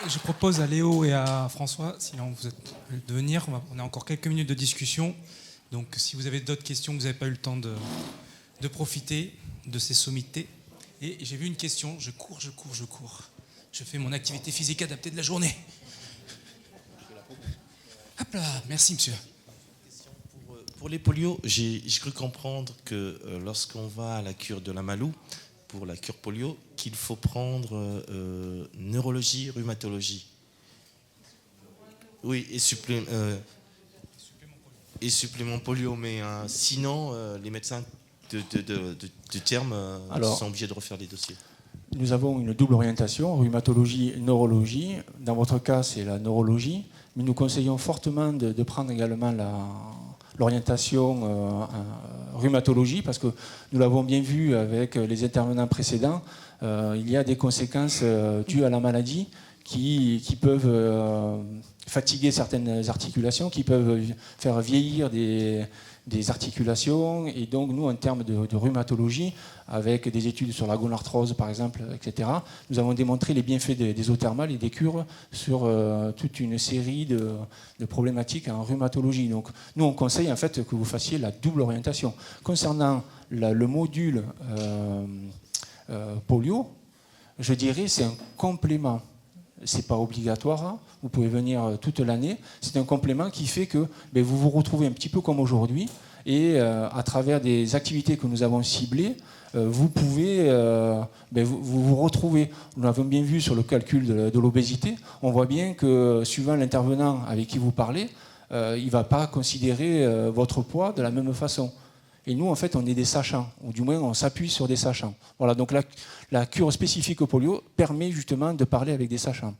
Je propose à Léo et à François, sinon vous êtes de venir. On a encore quelques minutes de discussion. Donc si vous avez d'autres questions, vous n'avez pas eu le temps de profiter de ces sommités. Et j'ai vu une question, je cours. Je fais mon activité physique adaptée de la journée. Hop là, merci monsieur. Pour les polios, j'ai cru comprendre que lorsqu'on va à la cure de la Malou, pour la cure polio, qu'il faut prendre neurologie, rhumatologie. Oui, et supplément polio. Mais sinon, les médecins de terme sont obligés de refaire les dossiers. Nous avons une double orientation, rhumatologie et neurologie. Dans votre cas, c'est la neurologie. Mais nous conseillons fortement de prendre également l'orientation rhumatologie, parce que nous l'avons bien vu avec les intervenants précédents, il y a des conséquences dues à la maladie qui peuvent fatiguer certaines articulations, qui peuvent faire vieillir des articulations. Et donc nous, en termes de rhumatologie, avec des études sur la gonarthrose par exemple, etc., nous avons démontré les bienfaits des eaux thermales et des cures sur toute une série de problématiques en rhumatologie. Donc nous, on conseille en fait que vous fassiez la double orientation. Concernant le module polio, je dirais c'est un complément. C'est pas obligatoire, vous pouvez venir toute l'année. C'est un complément qui fait que vous vous retrouvez un petit peu comme aujourd'hui, et à travers des activités que nous avons ciblées, vous pouvez vous retrouver. Nous l'avons bien vu sur le calcul de l'obésité. On voit bien que suivant l'intervenant avec qui vous parlez, il ne va pas considérer votre poids de la même façon. Et nous, en fait, on est des sachants, ou du moins, on s'appuie sur des sachants. Voilà, donc la cure spécifique au polio permet justement de parler avec des sachants.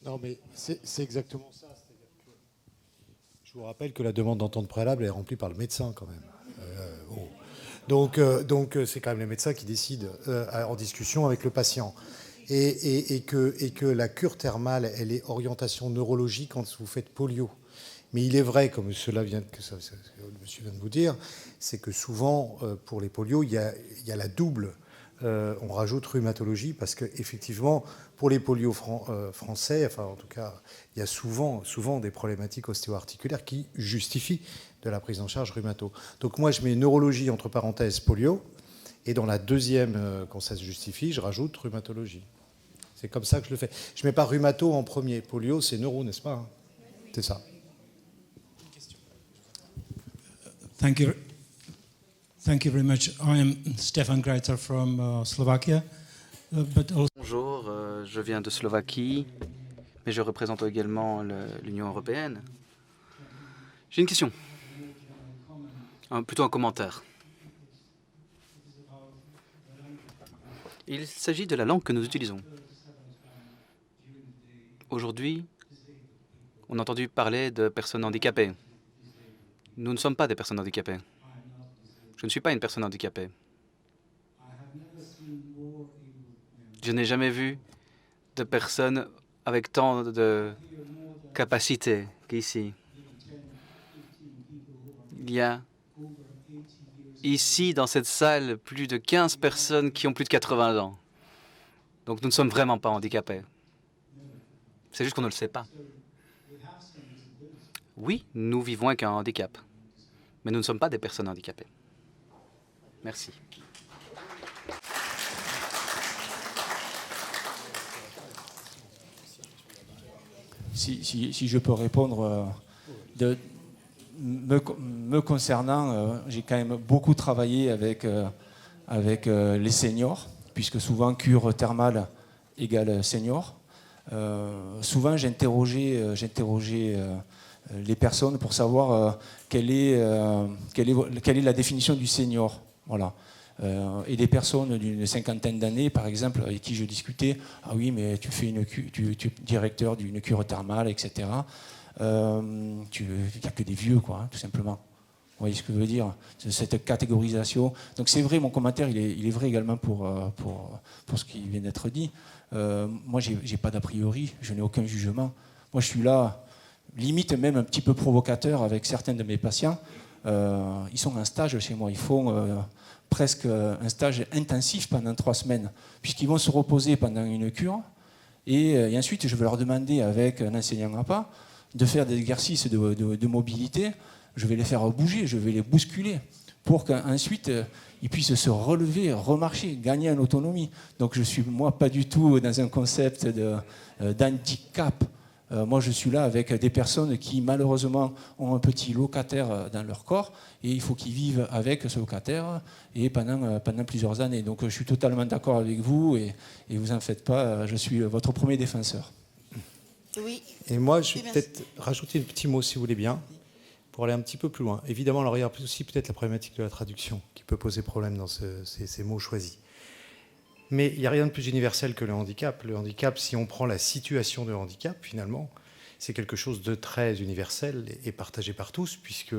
Non, mais c'est exactement ça. Je vous rappelle que la demande d'entente préalable est remplie par le médecin, quand même. Donc, c'est quand même les médecins qui décident en discussion avec le patient. Et que la cure thermale, elle est orientation neurologique quand vous faites polio. Mais il est vrai, comme monsieur vient de vous dire, c'est que souvent, pour les polios, il y a la double. On rajoute rhumatologie parce qu'effectivement, pour les polios français, enfin en tout cas, il y a souvent des problématiques ostéo-articulaires qui justifient de la prise en charge rhumato. Donc moi, je mets neurologie entre parenthèses polio, et dans la deuxième, quand ça se justifie, je rajoute rhumatologie. C'est comme ça que je le fais. Je ne mets pas rhumato en premier. Polio, c'est neuro, n'est-ce pas? C'est ça. Thank you very much. I am Stefan Greiter from Slovakia. Bonjour, je viens de Slovaquie, mais je représente également l'Union européenne. J'ai une question, plutôt un commentaire. Il s'agit de la langue que nous utilisons. Aujourd'hui, on a entendu parler de personnes handicapées. Nous ne sommes pas des personnes handicapées. Je ne suis pas une personne handicapée. Je n'ai jamais vu de personnes avec tant de capacités qu'ici. Il y a ici, dans cette salle, plus de 15 personnes qui ont plus de 80 ans. Donc nous ne sommes vraiment pas handicapés. C'est juste qu'on ne le sait pas. Oui, nous vivons avec un handicap, mais nous ne sommes pas des personnes handicapées. Merci. Si je peux répondre, me concernant, j'ai quand même beaucoup travaillé avec les seniors, puisque souvent cure thermale égale senior. Souvent j'interrogeais les personnes pour savoir quelle est la définition du senior. Voilà. Et des personnes d'une cinquantaine d'années, par exemple, avec qui je discutais, ah oui, mais tu es directeur d'une cure thermale, etc. Il n'y a que des vieux, quoi, tout simplement. Vous voyez ce que je veux dire? Cette catégorisation. Donc c'est vrai, mon commentaire, il est vrai également pour ce qui vient d'être dit. Moi, j'ai pas d'a priori, je n'ai aucun jugement. Moi, je suis là, limite même un petit peu provocateur avec certains de mes patients. ils sont en stage chez moi. Ils font presque un stage intensif pendant 3 semaines, puisqu'ils vont se reposer pendant une cure. Et ensuite, je vais leur demander, avec un enseignant APA, de faire des exercices de mobilité. Je vais les faire bouger, je vais les bousculer, pour qu'ensuite, ils puissent se relever, remarcher, gagner en autonomie. Donc je ne suis, moi, pas du tout dans un concept d'handicap. Moi, je suis là avec des personnes qui, malheureusement, ont un petit locataire dans leur corps, et il faut qu'ils vivent avec ce locataire et pendant plusieurs années. Donc je suis totalement d'accord avec vous, et vous en faites pas, je suis votre premier défenseur. Oui. Et moi, je vais peut-être rajouter un petit mot, si vous voulez bien, pour aller un petit peu plus loin. Évidemment, alors il y a aussi peut-être la problématique de la traduction qui peut poser problème dans ces mots choisis. Mais il n'y a rien de plus universel que le handicap. Le handicap, si on prend la situation de handicap, finalement, c'est quelque chose de très universel et partagé par tous, puisque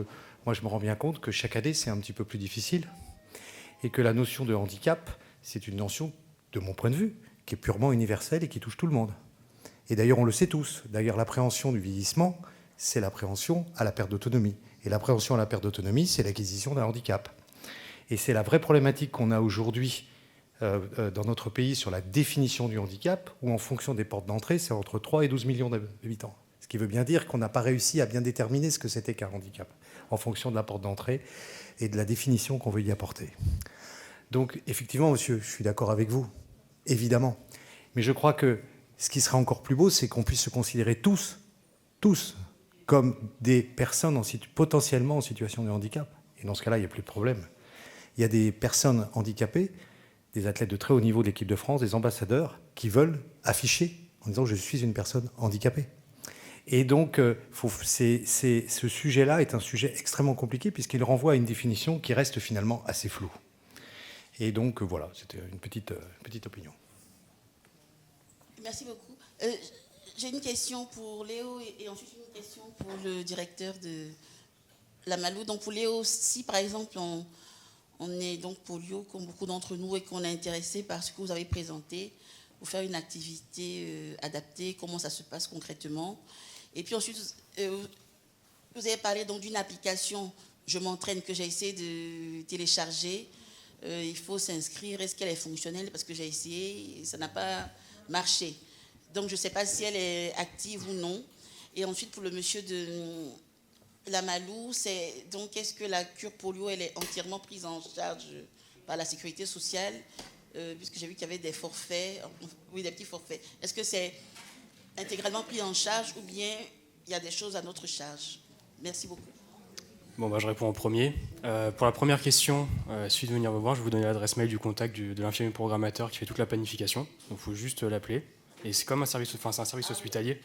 moi, je me rends bien compte que chaque année, c'est un petit peu plus difficile, et que la notion de handicap, c'est une notion, de mon point de vue, qui est purement universelle et qui touche tout le monde. Et d'ailleurs, on le sait tous. D'ailleurs, l'appréhension du vieillissement, c'est l'appréhension à la perte d'autonomie. Et l'appréhension à la perte d'autonomie, c'est l'acquisition d'un handicap. Et c'est la vraie problématique qu'on a aujourd'hui dans notre pays sur la définition du handicap, où en fonction des portes d'entrée, c'est entre 3 et 12 millions d'habitants. Ce qui veut bien dire qu'on n'a pas réussi à bien déterminer ce que c'était qu'un handicap, en fonction de la porte d'entrée et de la définition qu'on veut y apporter. Donc, effectivement, monsieur, je suis d'accord avec vous, évidemment. Mais je crois que ce qui serait encore plus beau, c'est qu'on puisse se considérer tous, comme des personnes potentiellement en situation de handicap. Et dans ce cas-là, il n'y a plus de problème. Il y a des personnes handicapées, des athlètes de très haut niveau de l'équipe de France, des ambassadeurs qui veulent afficher en disant « je suis une personne handicapée ». Et donc, ce sujet-là est un sujet extrêmement compliqué puisqu'il renvoie à une définition qui reste finalement assez floue. Et donc, voilà, c'était une petite opinion. Merci beaucoup. J'ai une question pour Léo et ensuite une question pour le directeur de la Malou. Donc pour Léo, si par exemple on est donc polio comme beaucoup d'entre nous et qu'on est intéressé par ce que vous avez présenté pour faire une activité adaptée, comment ça se passe concrètement. Et puis ensuite, vous avez parlé donc d'une application, je m'entraîne, que j'ai essayé de télécharger. Il faut s'inscrire. Est-ce qu'elle est fonctionnelle? Parce que j'ai essayé et ça n'a pas marché. Donc je ne sais pas si elle est active ou non. Et ensuite pour le monsieur de la Malou, donc est-ce que la cure polio elle est entièrement prise en charge par la sécurité sociale, puisque j'ai vu qu'il y avait des forfaits, oui, des petits forfaits. Est-ce que c'est intégralement pris en charge ou bien il y a des choses à notre charge? Merci beaucoup. Bon, je réponds en premier. Pour la première question, suite de venir me voir, je vais vous donner l'adresse mail du contact de l'infirmier programmateur qui fait toute la planification. Donc il faut juste l'appeler. Et c'est comme un service hospitalier.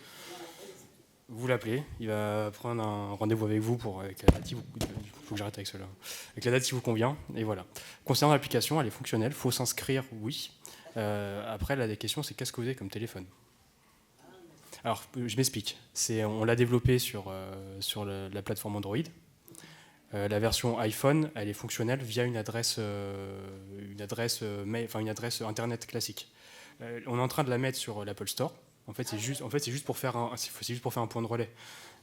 Vous l'appelez, il va prendre un rendez-vous avec vous avec la date, il faut que j'arrête avec cela. Avec la date qui vous convient, et voilà. Concernant l'application, elle est fonctionnelle, il faut s'inscrire, oui. Après, la question, c'est qu'est-ce que vous avez comme téléphone? Alors, je m'explique. On l'a développé sur la plateforme Android. La version iPhone, elle est fonctionnelle via une adresse Internet classique. On est en train de la mettre sur l'Apple Store. En fait, c'est juste pour faire un point de relais.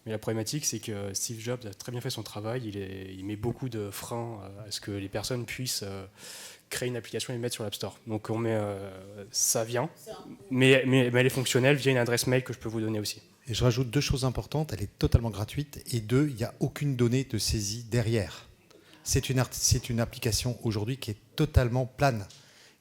Mais la problématique, c'est que Steve Jobs a très bien fait son travail. Il met beaucoup de freins à ce que les personnes puissent créer une application et la mettre sur l'App Store. Donc ça vient, mais elle est fonctionnelle via une adresse mail que je peux vous donner aussi. Et je rajoute 2 choses importantes. Elle est totalement gratuite. Et 2, il n'y a aucune donnée de saisie derrière. C'est une application aujourd'hui qui est totalement plane.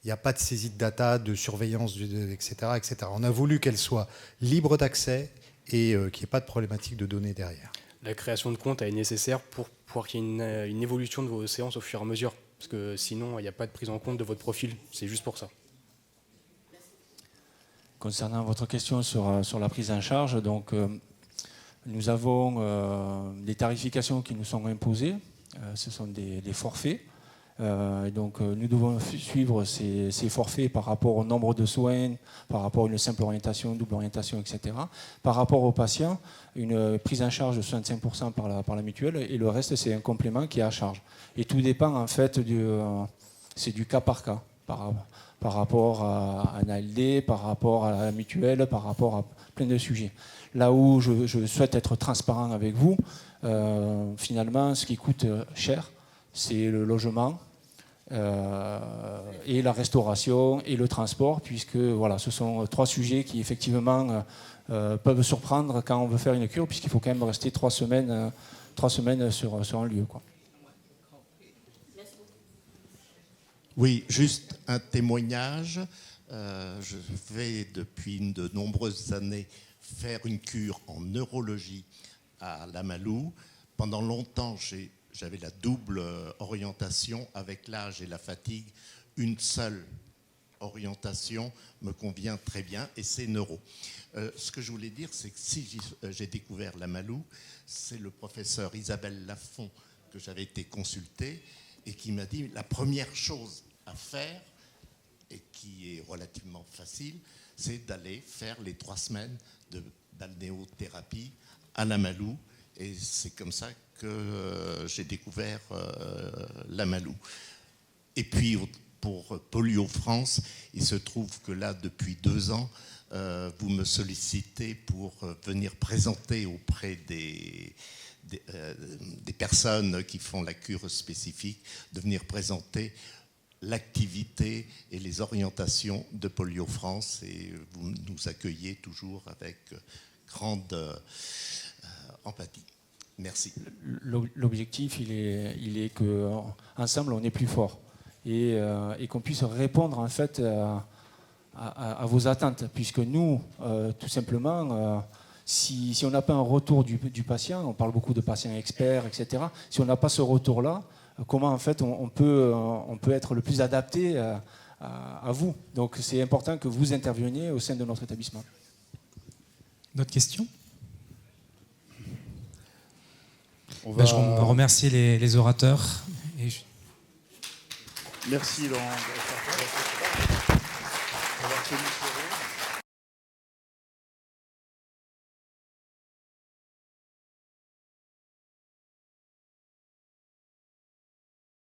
Il n'y a pas de saisie de data, de surveillance, etc., etc. On a voulu qu'elle soit libre d'accès et qu'il n'y ait pas de problématique de données derrière. La création de compte est nécessaire pour qu'il y ait une évolution de vos séances au fur et à mesure. Parce que sinon, il n'y a pas de prise en compte de votre profil. C'est juste pour ça. Concernant votre question sur la prise en charge, donc, nous avons des tarifications qui nous sont imposées. Ce sont des forfaits. Donc nous devons suivre ces forfaits par rapport au nombre de soins, par rapport à une simple orientation, double orientation, etc. Par rapport aux patients, une prise en charge de 65% par la mutuelle et le reste c'est un complément qui est à charge. Et tout dépend en fait, c'est du cas par cas. par rapport à un ALD, par rapport à la mutuelle, par rapport à plein de sujets. Là où je souhaite être transparent avec vous, finalement, ce qui coûte cher, c'est le logement, et la restauration et le transport, puisque voilà, ce sont 3 sujets qui effectivement peuvent surprendre quand on veut faire une cure, puisqu'il faut quand même rester 3 semaines sur un lieu, quoi. Oui, juste un témoignage. Je vais depuis de nombreuses années faire une cure en neurologie à Lamalou. Pendant longtemps, j'avais la double orientation. Avec l'âge et la fatigue, une seule orientation me convient très bien, et c'est neuro. Ce que je voulais dire, c'est que si j'ai découvert Lamalou, c'est le professeur Isabelle Lafont que j'avais été consulté et qui m'a dit la première chose à faire, et qui est relativement facile, c'est d'aller faire les 3 semaines de balnéothérapie à Lamalou. Et c'est comme ça que j'ai découvert Lamalou. Et puis pour Polio France, il se trouve que là, depuis 2 ans, vous me sollicitez pour venir présenter auprès des personnes qui font la cure spécifique, de venir présenter l'activité et les orientations de Polio France, et vous nous accueillez toujours avec grande empathie. Merci. L'objectif, il est qu'ensemble, on est plus fort, et qu'on puisse répondre en fait à vos attentes, puisque nous, tout simplement, si on n'a pas un retour du patient, on parle beaucoup de patients experts, etc., si on n'a pas ce retour-là, comment en fait on peut être le plus adapté à vous. Donc c'est important que vous interveniez au sein de notre établissement. D'autres questions? On va remercier les orateurs. Merci Laurent.